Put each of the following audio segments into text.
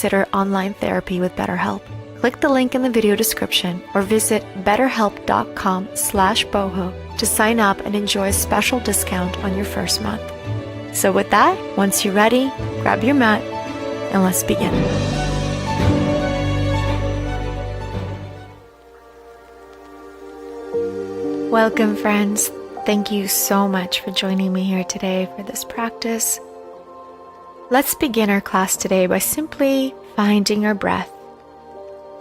consider online therapy with BetterHelp. Click the link in the video description or visit betterhelp.com/boho to sign up and enjoy a special discount on your first month. So with that, once you're ready, grab your mat and let's begin. Welcome, friends. Thank you so much for joining me here today for this practice. Let's begin our class today by simply finding our breath,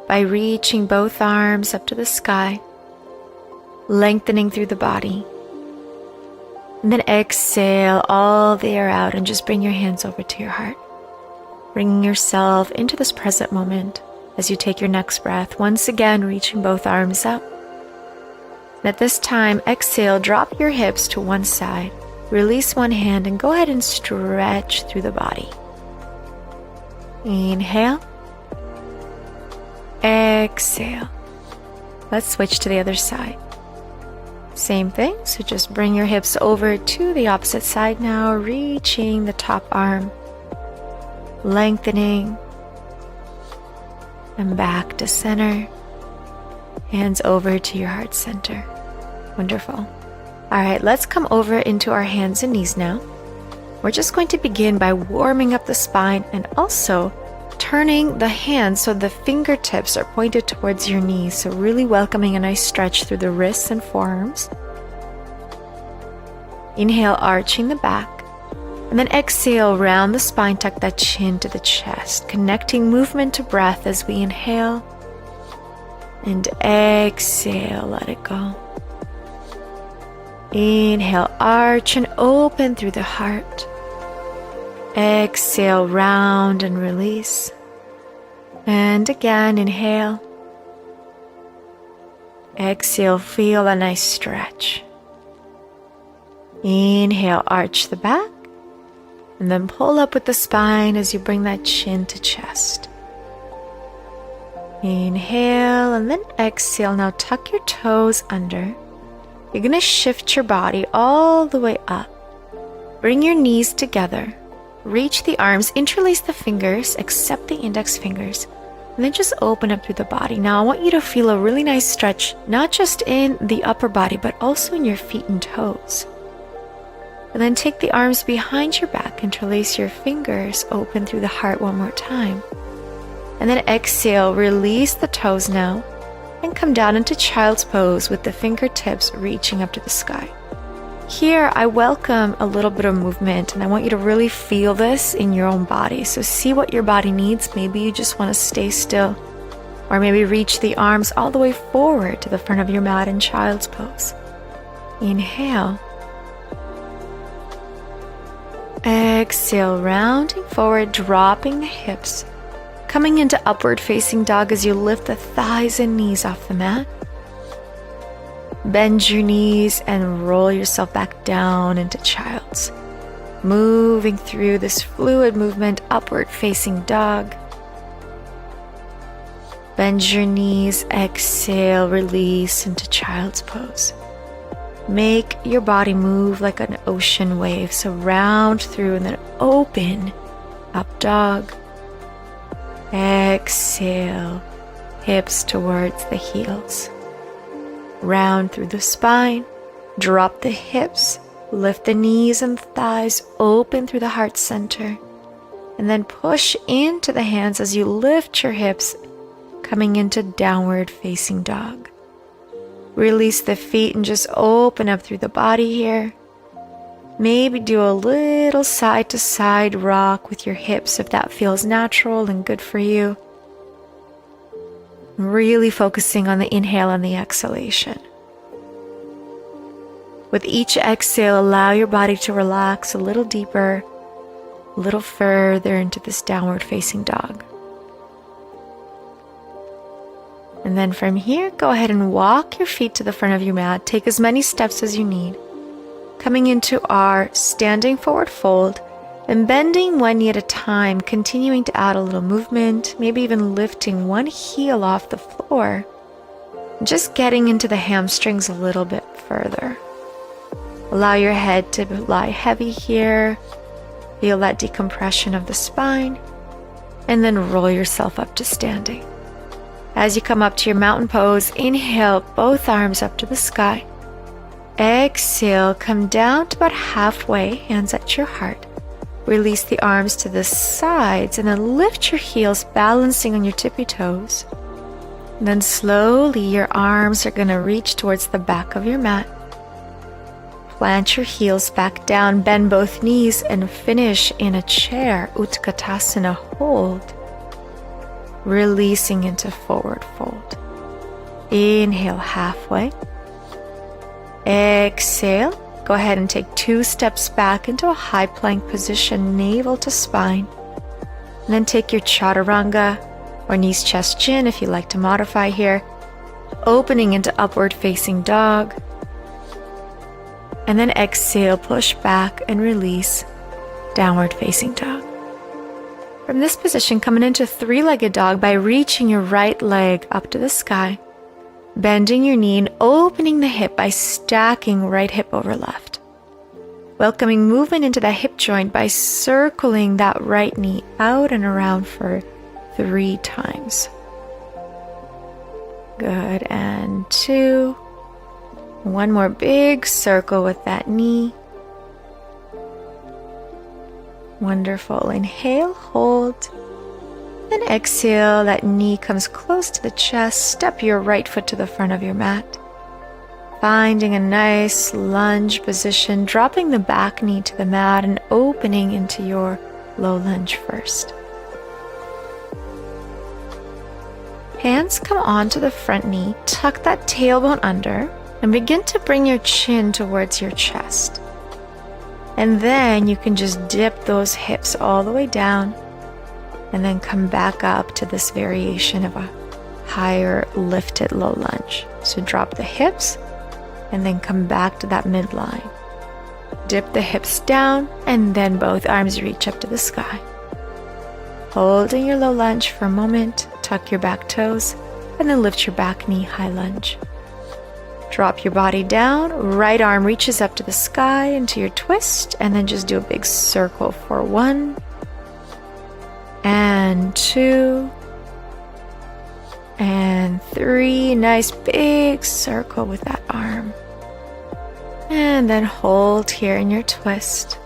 by reaching both arms up to the sky, lengthening through the body, and then exhale all the air out and just bring your hands over to your heart, bringing yourself into this present moment as you take your next breath, once again reaching both arms up. And at this time, exhale, drop your hips to one side, release one hand, and go ahead and stretch through the body. Inhale. Exhale. Let's switch to the other side. Same thing, so just bring your hips over to the opposite side now, reaching the top arm, lengthening, and back to center. Hands over to your heart center. Wonderful. All right, let's come over into our hands and knees now. We're just going to begin by warming up the spine and also turning the hands so the fingertips are pointed towards your knees. So really welcoming a nice stretch through the wrists and forearms. Inhale, arching the back. And then exhale, round the spine, tuck that chin to the chest, connecting movement to breath as we inhale. And exhale, let it go. Inhale, arch and open through the heart. Exhale, round and release. And again, inhale. Exhale, feel a nice stretch. Inhale, arch the back. And then pull up with the spine as you bring that chin to chest. Inhale and then exhale. Now tuck your toes under. You're going to shift your body all the way up. Bring your knees together. Reach the arms, interlace the fingers, except the index fingers, and then just open up through the body. Now I want you to feel a really nice stretch, not just in the upper body, but also in your feet and toes. And then take the arms behind your back, interlace your fingers, open through the heart one more time. And then exhale, release the toes now, and come down into child's pose with the fingertips reaching up to the sky. Here, I welcome a little bit of movement, and I want you to really feel this in your own body. So see what your body needs. Maybe you just want to stay still, or maybe reach the arms all the way forward to the front of your mat in child's pose. Inhale. Exhale, rounding forward, dropping the hips. Coming into upward facing dog as you lift the thighs and knees off the mat. Bend your knees and roll yourself back down into child's. Moving through this fluid movement, upward facing dog. Bend your knees, exhale, release into child's pose. Make your body move like an ocean wave. So round through and then open up dog. Exhale, hips towards the heels. Round through the spine, drop the hips, lift the knees and thighs, open through the heart center, and then push into the hands as you lift your hips, coming into downward facing dog. Release the feet and just open up through the body here. Maybe do a little side to side rock with your hips if that feels natural and good for you. Really focusing on the inhale and the exhalation. With each exhale, allow your body to relax a little deeper, a little further into this downward facing dog. And then from here, go ahead and walk your feet to the front of your mat. Take as many steps as you need. Coming into our standing forward fold and bending one knee at a time, continuing to add a little movement, maybe even lifting one heel off the floor. Just getting into the hamstrings a little bit further. Allow your head to lie heavy here. Feel that decompression of the spine. and then roll yourself up to standing. As you come up to your mountain pose, inhale both arms up to the sky. Exhale, come down to about halfway, hands at your heart. Release the arms to the sides and then lift your heels, balancing on your tippy toes. And then slowly your arms are going to reach towards the back of your mat. Plant your heels back down, bend both knees, and finish in a chair, Utkatasana hold. Releasing into forward fold. Inhale halfway. Exhale. Go ahead and take 2 steps back into a high plank position, navel to spine. And then take your chaturanga, or knees, chest, chin if you like to modify here, opening into upward facing dog. And then exhale, push back and release, downward facing dog. From this position, coming into 3-legged dog by reaching your right leg up to the sky, bending your knee and opening the hip by stacking right hip over left. Welcoming movement into the hip joint by circling that right knee out and around for 3 times. Good, and 2. One more big circle with that knee. Wonderful. Inhale, hold. Then exhale, that knee comes close to the chest. Step your right foot to the front of your mat. Finding a nice lunge position, dropping the back knee to the mat and opening into your low lunge first. Hands come onto the front knee, tuck that tailbone under, and begin to bring your chin towards your chest. And then you can just dip those hips all the way down and then come back up to this variation of a higher lifted low lunge. So drop the hips and then come back to that midline. Dip the hips down and then both arms reach up to the sky. Holding your low lunge for a moment, tuck your back toes and then lift your back knee, high lunge. Drop your body down, right arm reaches up to the sky into your twist, and then just do a big circle for 1 and 2 and 3. Nice big circle with that arm. And then hold here in your twist.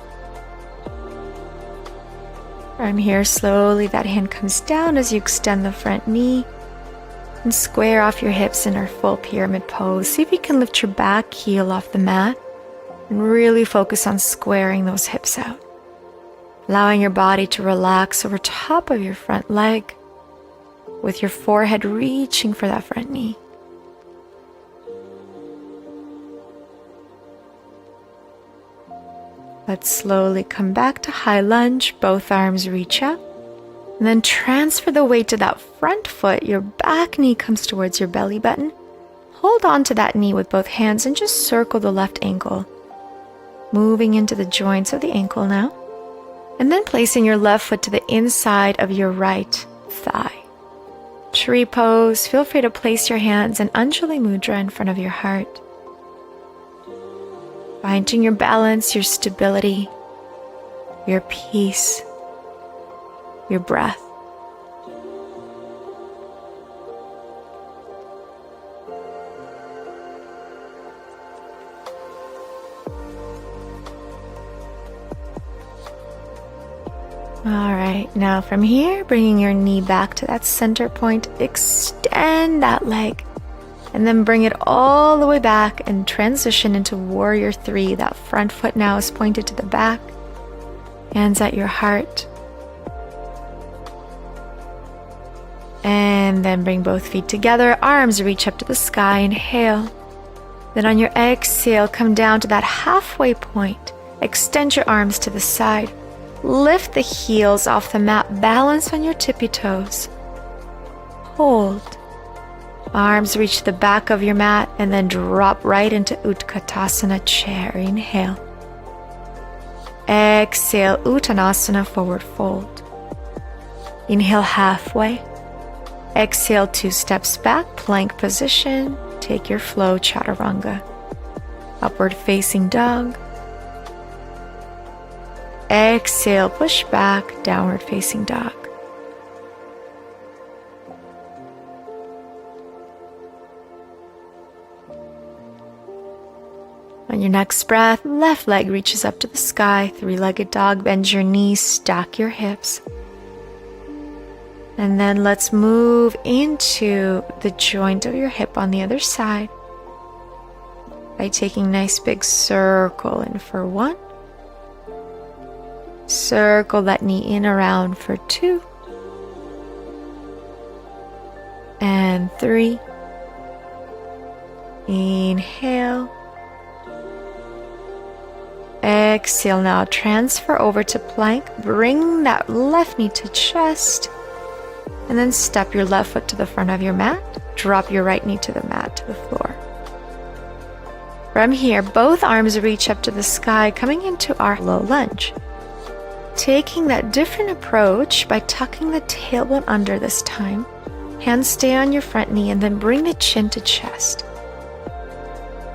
From here, slowly that hand comes down as you extend the front knee. And square off your hips in our full pyramid pose. See if you can lift your back heel off the mat and really focus on squaring those hips out. Allowing your body to relax over top of your front leg with your forehead reaching for that front knee. Let's slowly come back to high lunge. Both arms reach up. And then transfer the weight to that front foot. Your back knee comes towards your belly button. Hold on to that knee with both hands and just circle the left ankle. Moving into the joints of the ankle now. And then placing your left foot to the inside of your right thigh. Tree pose. Feel free to place your hands in Anjali Mudra in front of your heart. Finding your balance, your stability, your peace, your breath. All right, now from here, bringing your knee back to that center point, extend that leg, and then bring it all the way back and transition into Warrior 3. That front foot now is pointed to the back, hands at your heart. And then bring both feet together, arms reach up to the sky, inhale. Then on your exhale, come down to that halfway point. Extend your arms to the side. Lift the heels off the mat, balance on your tippy toes. Hold. Arms reach the back of your mat and then drop right into Utkatasana chair. Inhale. Exhale, Uttanasana, forward fold. Inhale halfway. Exhale, 2 steps back, plank position. Take your flow, chaturanga. Upward facing dog. Exhale, push back, downward facing dog. next breath, left leg reaches up to the sky. Three-legged dog, bend your knees, stack your hips. And then let's move into the joint of your hip on the other side by taking a nice big circle in for 1. Circle that knee in around for 2. And 3. Inhale. Exhale. Now transfer over to plank. Bring that left knee to chest. And then step your left foot to the front of your mat. Drop your right knee to the mat, to the floor. From here, both arms reach up to the sky, coming into our low lunge. Taking that different approach by tucking the tailbone under this time. Hands stay on your front knee and then bring the chin to chest.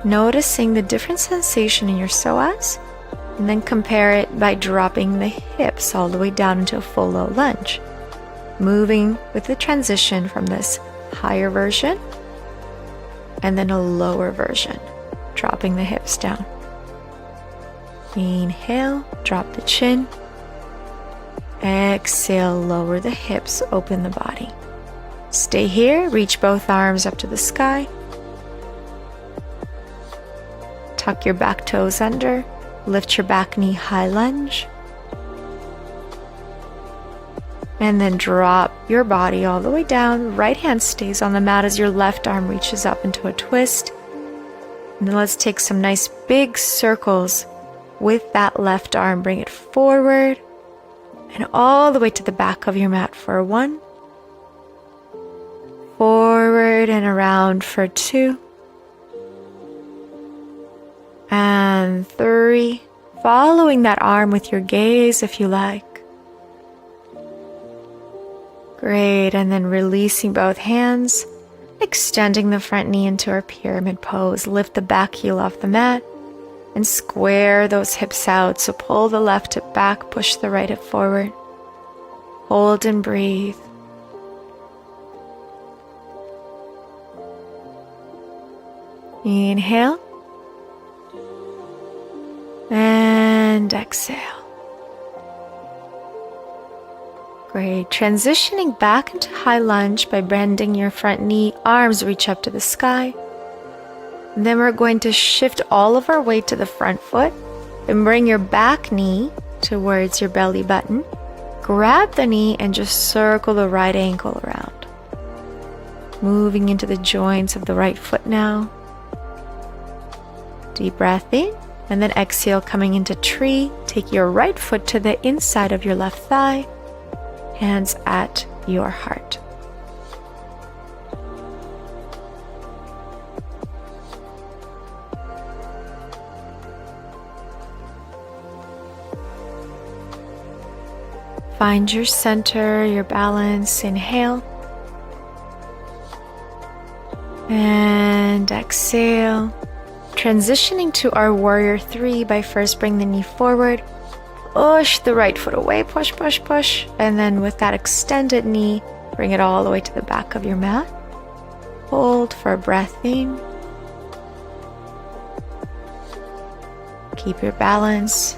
Noticing the different sensation in your psoas, and then compare it by dropping the hips all the way down into a full low lunge. Moving with the transition from this higher version and then a lower version, dropping the hips down. Inhale, drop the chin. Exhale, lower the hips, open the body. Stay here, reach both arms up to the sky. Tuck your back toes under, lift your back knee, high lunge. And then drop your body all the way down. Right hand stays on the mat as your left arm reaches up into a twist. And then let's take some nice big circles with that left arm. Bring it forward and all the way to the back of your mat for 1. Forward and around for 2. And 3. Following that arm with your gaze if you like. Great, and then releasing both hands, extending the front knee into our pyramid pose. Lift the back heel off the mat and square those hips out. So pull the left hip back, push the right hip forward. Hold and breathe. Inhale. And exhale. Great. Transitioning back into high lunge by bending your front knee, arms reach up to the sky. And then we're going to shift all of our weight to the front foot and bring your back knee towards your belly button. Grab the knee and just circle the right ankle around. Moving into the joints of the right foot now. Deep breath in, and then exhale, coming into tree. Take your right foot to the inside of your left thigh. Hands at your heart. Find your center, your balance. Inhale. And exhale. Transitioning to our warrior 3 by first bring the knee forward. Push the right foot away, push, push, push. And then with that extended knee, bring it all the way to the back of your mat. Hold for a breath in. Keep your balance.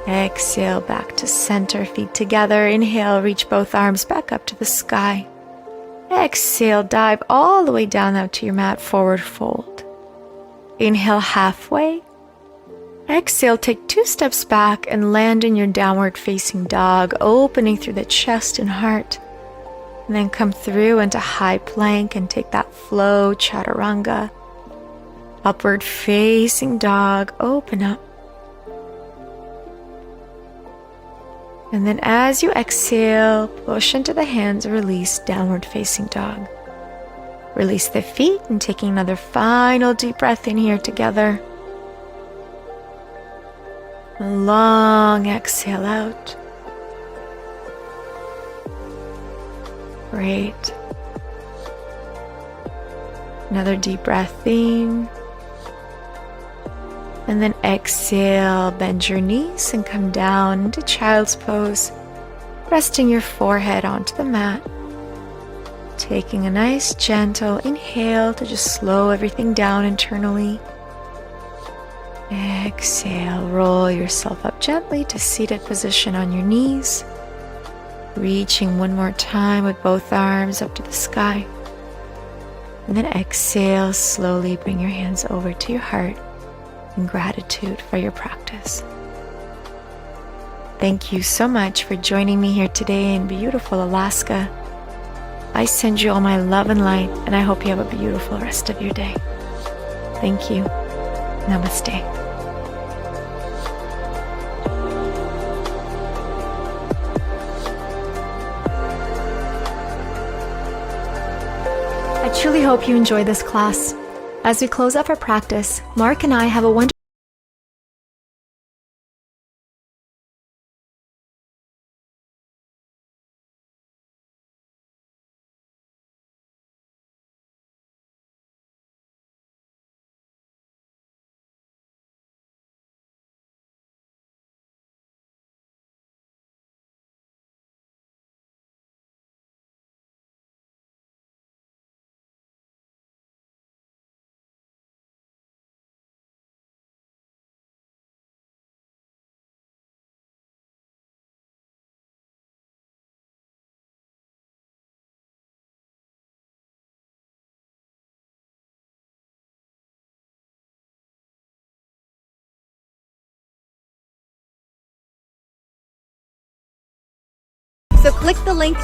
Exhale, back to center, feet together. Inhale, reach both arms back up to the sky. Exhale, dive all the way down now to your mat, forward fold. Inhale halfway. Exhale, take 2 steps back and land in your downward facing dog, opening through the chest and heart. And then come through into high plank and take that flow, chaturanga. Upward facing dog, open up. And then as you exhale, push into the hands, release, downward facing dog. Release the feet and taking another final deep breath in here together. A long exhale out. Great. Another deep breath in. And then exhale, bend your knees and come down into child's pose, resting your forehead onto the mat. Taking a nice gentle inhale to just slow everything down internally. Exhale, roll yourself up gently to seated position on your knees. Reaching one more time with both arms up to the sky. And then exhale, slowly bring your hands over to your heart in gratitude for your practice. Thank you so much for joining me here today in beautiful Alaska. I send you all my love and light, and I hope you have a beautiful rest of your day. Thank you. Namaste. I truly hope you enjoyed this class. As we close off our practice, Mark and I have a wonderful So click the link